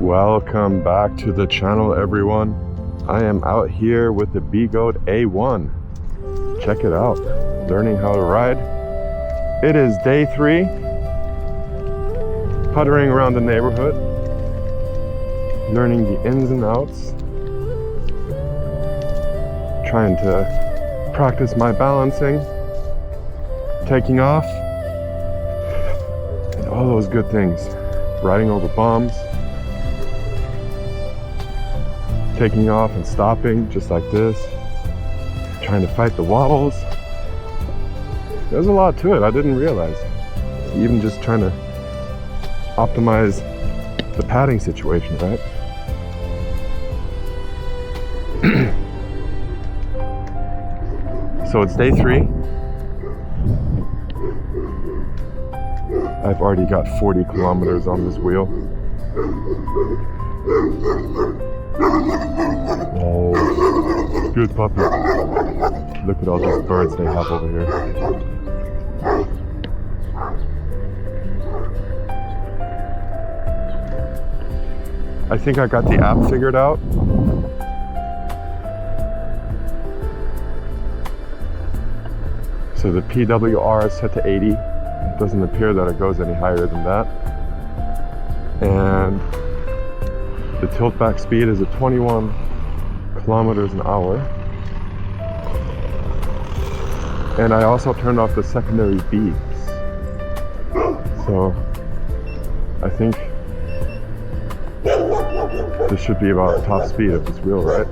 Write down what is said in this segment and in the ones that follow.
Welcome back to the channel, everyone. I am out here with the Begode A1. Check it out. Learning how to ride. It is day 3. Puttering around the neighborhood. Learning the ins and outs. Trying to practice my balancing. Taking off. And all those good things. Riding over bumps. Taking off and stopping just like this, trying to fight the wobbles. There's a lot to it I didn't realize. Even just trying to optimize the padding situation, right? So it's day 3. I've already got 40 kilometers on this wheel. Oh, good puppy. Look at all these birds they have over here. I think I got the app figured out. So the PWR is set to 80. It doesn't appear that it goes any higher than that. And the tilt back speed is at 21 kilometers an hour. And I also turned off the secondary beeps. So I think this should be about top speed of this wheel, right?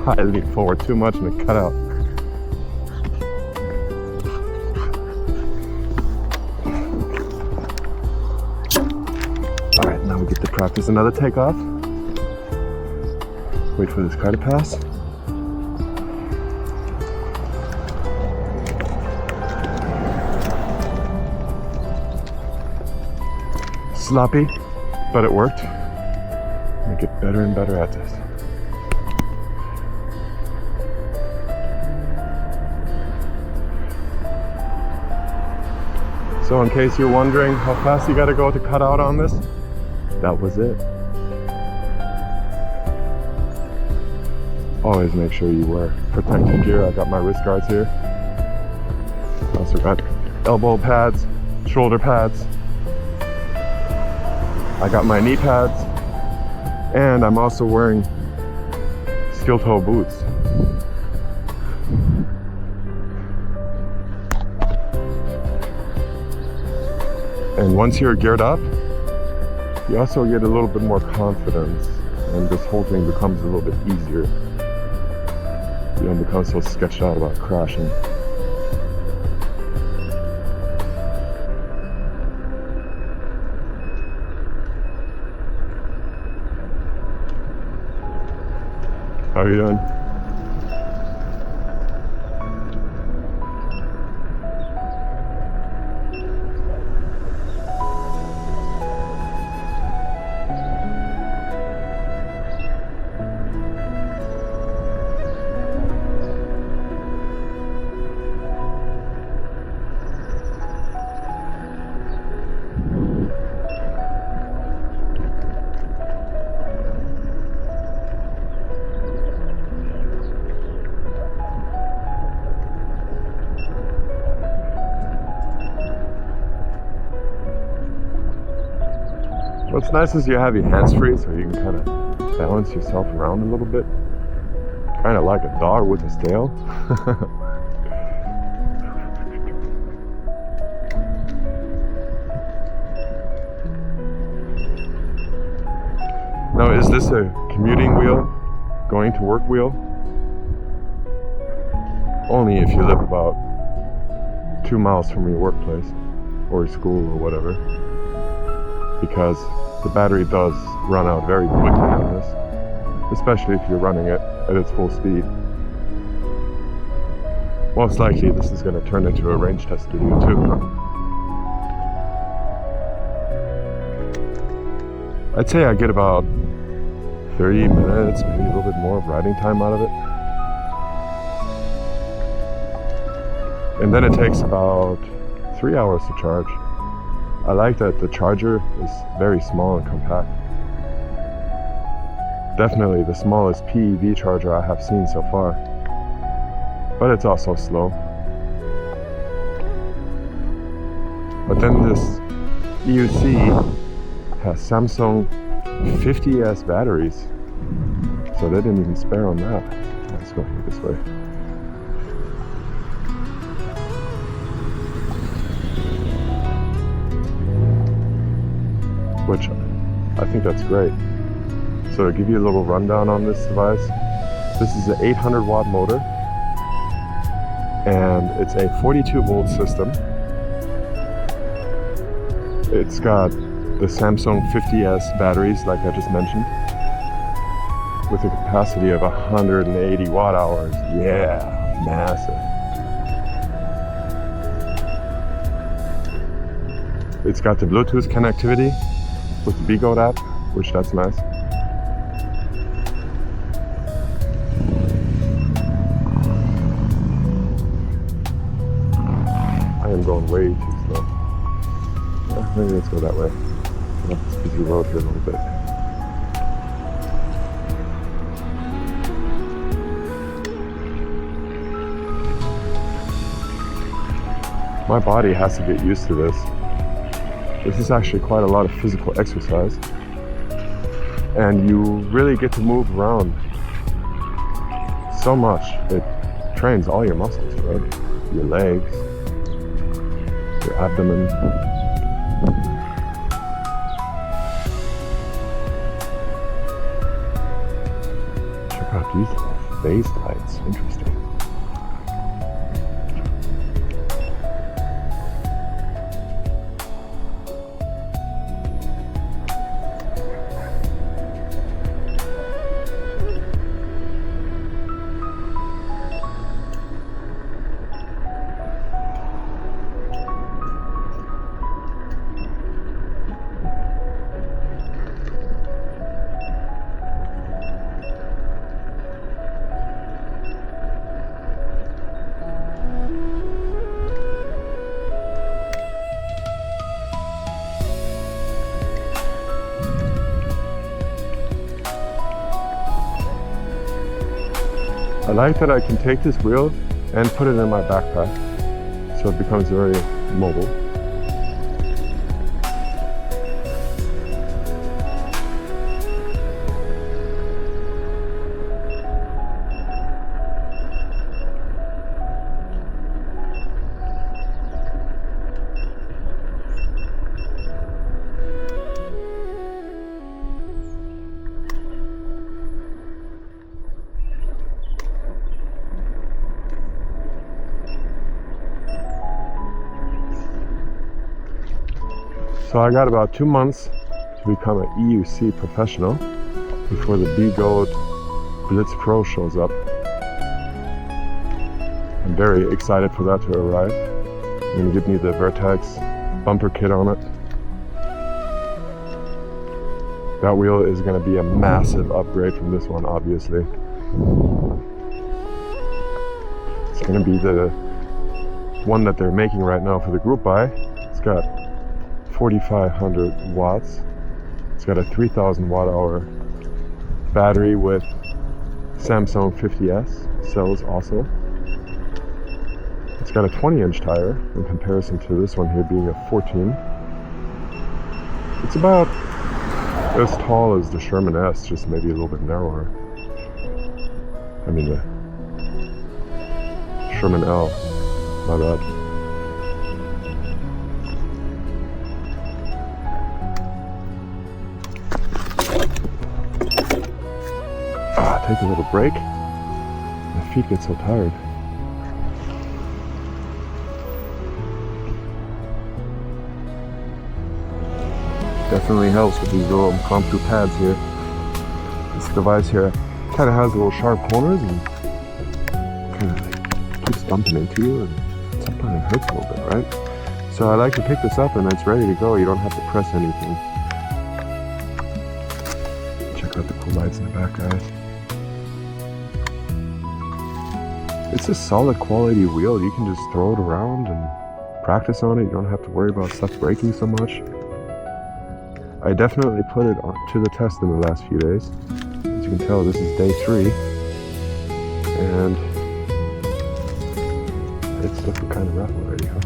I leaned forward too much and it cut out. Alright, now we get to practice another takeoff. Wait for this car to pass. Sloppy, but it worked. I get better and better at this. So in case you're wondering how fast you gotta go to cut out on this, that was it. Always make sure you wear protective gear. I got my wrist guards here. Also got elbow pads, shoulder pads. I got my knee pads. And I'm also wearing steel toe boots. And once you're geared up, you also get a little bit more confidence, and this whole thing becomes a little bit easier. You don't become so sketched out about crashing. How are you doing? What's nice is you have your hands free, so you can kind of balance yourself around a little bit. Kind of like a dog with his tail. Now, is this a commuting wheel? Going to work wheel? Only if you live about 2 miles from your workplace or school or whatever. because the battery does run out very quickly on this, especially if you're running it at its full speed. Most likely this is going to turn into a range test video too. I'd say I get about 30 minutes, maybe a little bit more of riding time out of it. And then it takes about 3 hours to charge. I like that the charger is very small and compact. Definitely the smallest PEV charger I have seen so far. But it's also slow. But then this EUC has Samsung 50S batteries, so they didn't even spare on that. Let's go this way. Which I think that's great. So to give you a little rundown on this device, this is an 800 watt motor, and it's a 42 volt system. It's got the Samsung 50S batteries, like I just mentioned, with a capacity of 180 watt hours. Yeah, massive. It's got the Bluetooth connectivity with the Begode app, which that's nice. I am going way too slow. Yeah, maybe let's go that way. Off this busy road here a little bit. My body has to get used to this. This is actually quite a lot of physical exercise, and you really get to move around so much. It trains all your muscles, right? Your legs, your abdomen. Check out these phase lights. Interesting. I like that I can take this wheel and put it in my backpack, so it becomes very mobile. So I got about 2 months to become an EUC professional before the Begode Blitz Pro shows up. I'm very excited for that to arrive. They're going to give me the Vertex bumper kit on it. That wheel is going to be a massive upgrade from this one, obviously. It's going to be the one that they're making right now for the group buy. It's got 4,500 watts. It's got a 3,000 watt hour battery with Samsung 50S cells also. It's got a 20-inch tire in comparison to this one here being a 14. It's about as tall as the Sherman S, just maybe a little bit narrower. I mean the Sherman L, my bad. Take a little break. My feet get so tired. Definitely helps with these little impromptu pads here. This device here kind of has little sharp corners and kind of like keeps bumping into you, and sometimes it hurts a little bit, right? So I like to pick this up and it's ready to go. You don't have to press anything. Check out the cool lights in the back, guys. It's a solid quality wheel. You can just throw it around and practice on it. You don't have to worry about stuff breaking so much. I definitely put it to the test in the last few days. As you can tell, this is day 3, and it's looking kind of rough already, huh?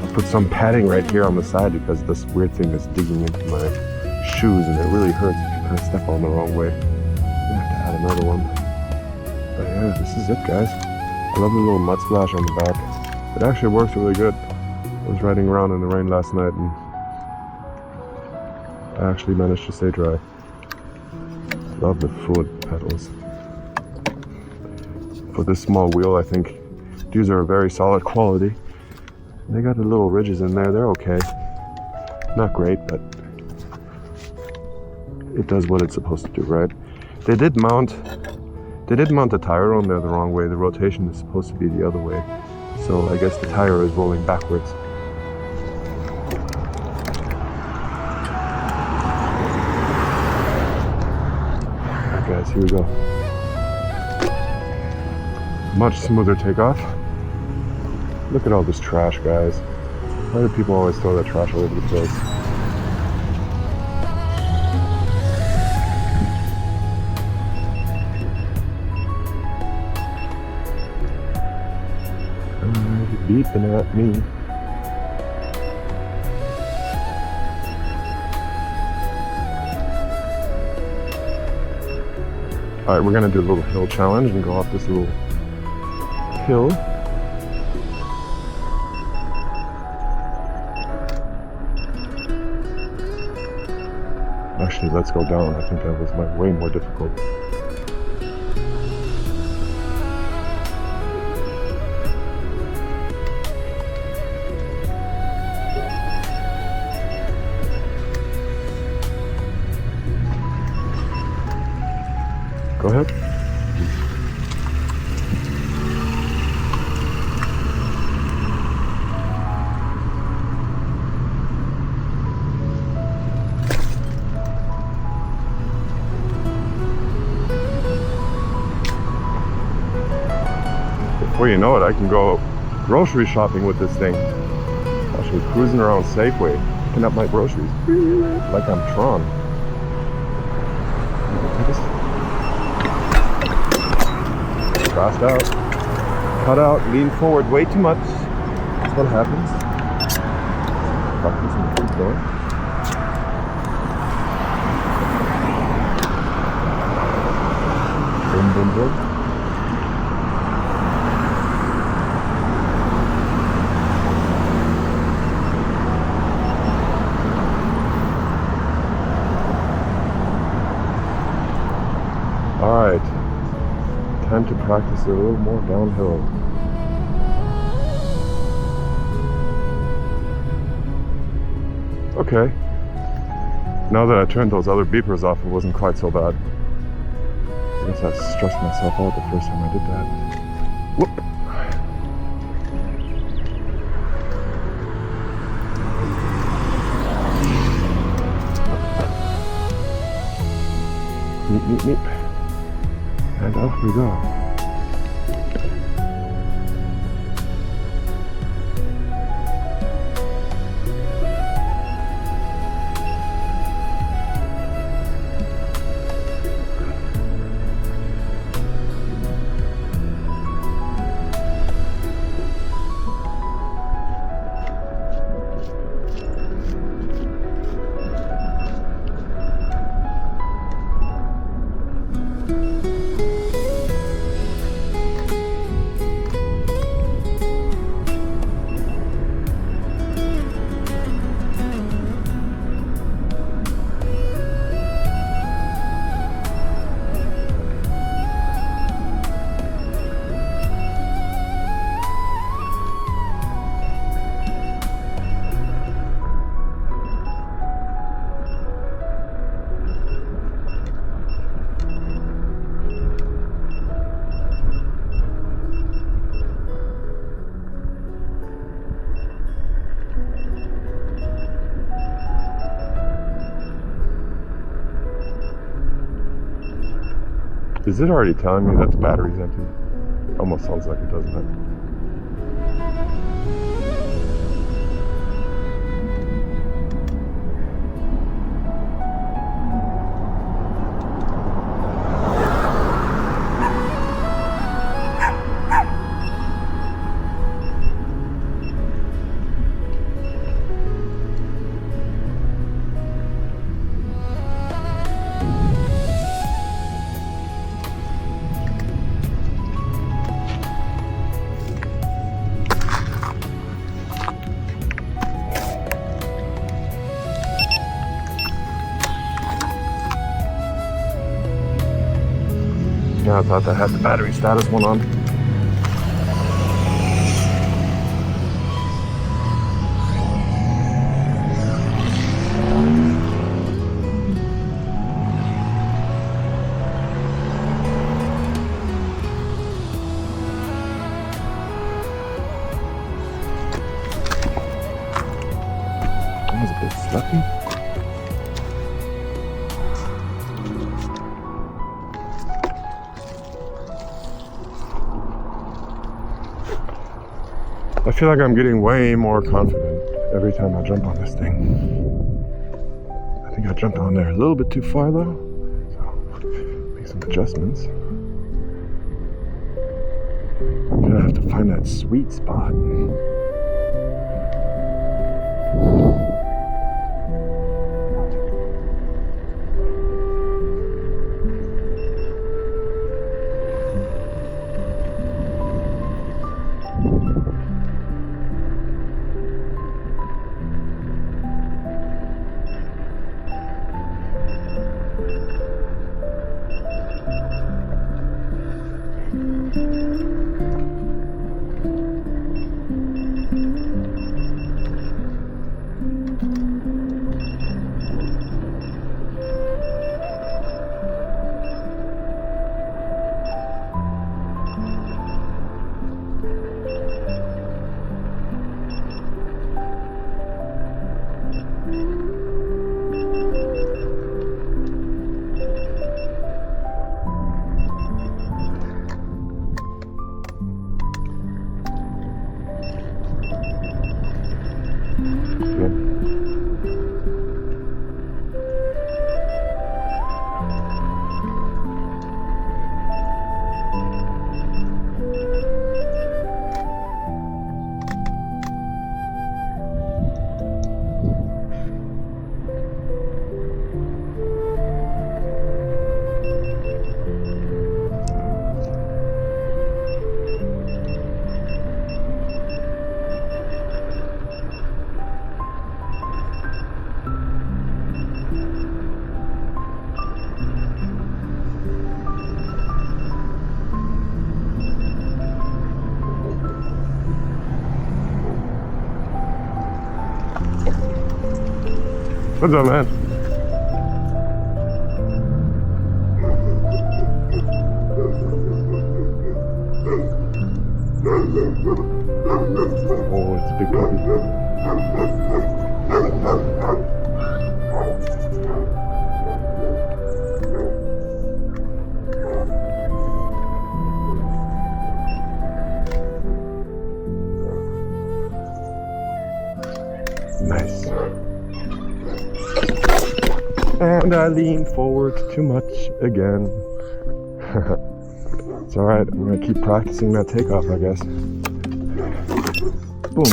I'll put some padding right here on the side because this weird thing is digging into my shoes, and it really hurts if you kind of step on the wrong way. I have to add another one. But yeah, this is it, guys. I love the little mud splash on the back. It actually works really good. I was riding around in the rain last night and I actually managed to stay dry. Love the foot pedals. For this small wheel, I think these are a very solid quality. They got the little ridges in there. They're okay. Not great, but it does what it's supposed to do, right? They did mount the tire on there the wrong way. The rotation is supposed to be the other way. So I guess the tire is rolling backwards. Alright guys, here we go. Much smoother takeoff. Look at all this trash, guys. Why do people always throw that trash all over the place? Beeping at me. Alright, we're gonna do a little hill challenge and go off this little hill. Actually, let's go down. I think that was way more difficult. Go ahead. Before you know it, I can go grocery shopping with this thing. Actually cruising around Safeway, picking up my groceries. Like I'm Tron. Crossed out, cut out, lean forward way too much. That's what happens. Practice and keep going. Boom, boom, boom. All right. Time to practice a little more downhill. Okay. Now that I turned those other beepers off, it wasn't quite so bad. I guess I stressed myself out the first time I did that. Whoop! Meep, meep, meep. And off we go. Is it already telling me that the battery's empty? Almost sounds like it, doesn't it? Yeah, I thought that had the battery status one on. That was a bit stuffy. I feel like I'm getting way more confident every time I jump on this thing. I think I jumped on there a little bit too far though, so make some adjustments. I'm gonna have to find that sweet spot. What's up, man? Oh, it's a big puppy. Nice. And I lean forward too much again. It's alright, I'm gonna keep practicing that takeoff, I guess. Boom.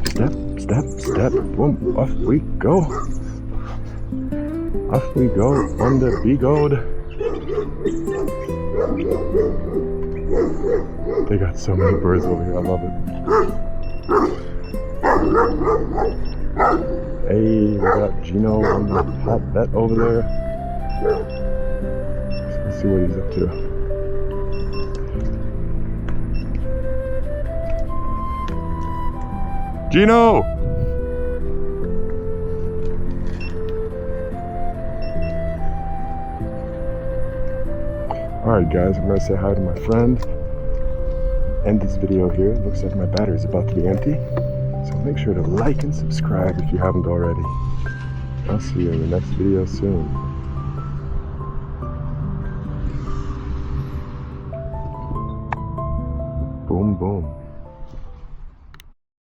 Step, step, step, boom, off we go. Off we go on the Begode. They got so many birds over here, I love it. Hey, we got Gino on the hot vet over there. Let's see what he's up to. Gino! Alright guys, I'm going to say hi to my friend. End this video here. It looks like my battery's about to be empty. So make sure to like and subscribe if you haven't already. I'll see you in the next video soon. Boom, boom.